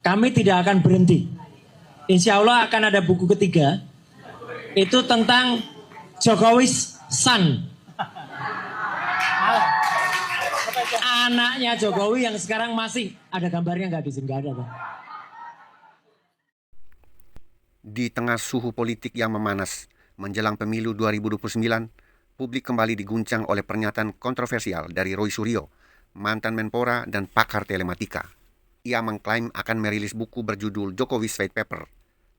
Kami tidak akan berhenti. Insya Allah akan ada buku ketiga. Itu tentang Jokowi's son. Anaknya Jokowi yang sekarang masih ada gambarnya nggak di sini? Nggak ada, Pak. Di tengah suhu politik yang memanas menjelang pemilu 2029, publik kembali diguncang oleh pernyataan kontroversial dari Roy Suryo, mantan Menpora dan pakar telematika. Ia mengklaim akan merilis buku berjudul Jokowi's White Paper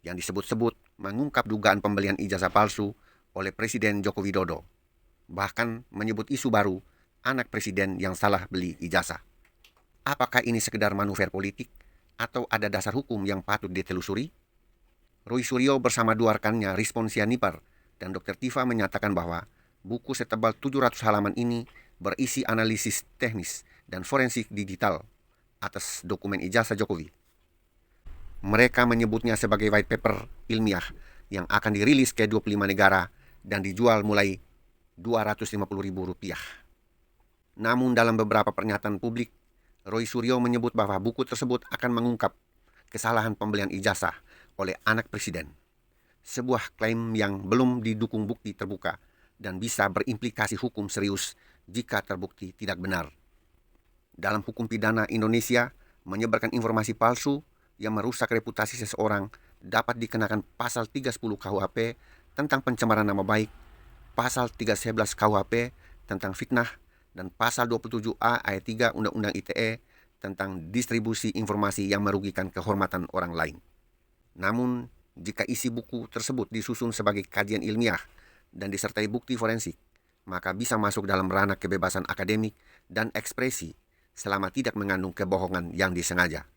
yang disebut-sebut mengungkap dugaan pembelian ijazah palsu oleh Presiden Joko Widodo. Bahkan menyebut isu baru anak presiden yang salah beli ijazah. Apakah ini sekedar manuver politik atau ada dasar hukum yang patut ditelusuri? Roy Suryo bersama dua rekannya Rizpon Sianipar dan Dr. Tifa menyatakan bahwa buku setebal 700 halaman ini berisi analisis teknis dan forensik digital atas dokumen ijazah Jokowi. Mereka menyebutnya sebagai white paper ilmiah yang akan dirilis ke 25 negara dan dijual mulai Rp250.000. Namun dalam beberapa pernyataan publik, Roy Suryo menyebut bahwa buku tersebut akan mengungkap kesalahan pembelian ijazah oleh anak presiden. Sebuah klaim yang belum didukung bukti terbuka dan bisa berimplikasi hukum serius jika terbukti tidak benar. Dalam hukum pidana Indonesia, menyebarkan informasi palsu yang merusak reputasi seseorang dapat dikenakan pasal 310 KUHP tentang pencemaran nama baik, pasal 311 KUHP tentang fitnah, dan pasal 27A ayat 3 Undang-Undang ITE tentang distribusi informasi yang merugikan kehormatan orang lain. Namun, jika isi buku tersebut disusun sebagai kajian ilmiah dan disertai bukti forensik, maka bisa masuk dalam ranah kebebasan akademik dan ekspresi selama tidak mengandung kebohongan yang disengaja.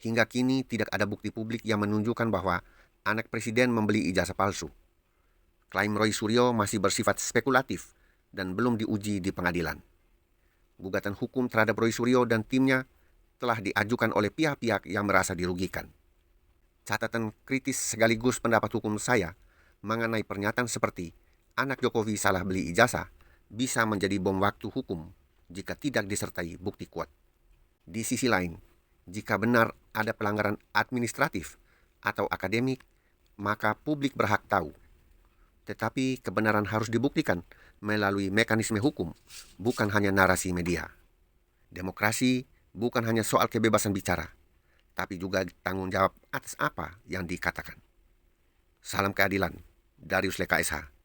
Hingga kini tidak ada bukti publik yang menunjukkan bahwa anak presiden membeli ijazah palsu. Klaim Roy Suryo masih bersifat spekulatif dan belum diuji di pengadilan. Gugatan hukum terhadap Roy Suryo dan timnya telah diajukan oleh pihak-pihak yang merasa dirugikan. Catatan kritis sekaligus pendapat hukum saya mengenai pernyataan seperti anak Jokowi salah beli ijazah bisa menjadi bom waktu hukum jika tidak disertai bukti kuat. Di sisi lain, jika benar ada pelanggaran administratif atau akademik, maka publik berhak tahu. Tetapi kebenaran harus dibuktikan melalui mekanisme hukum, bukan hanya narasi media. Demokrasi bukan hanya soal kebebasan bicara, tapi juga tanggung jawab atas apa yang dikatakan. Salam keadilan, Darius Leka SH.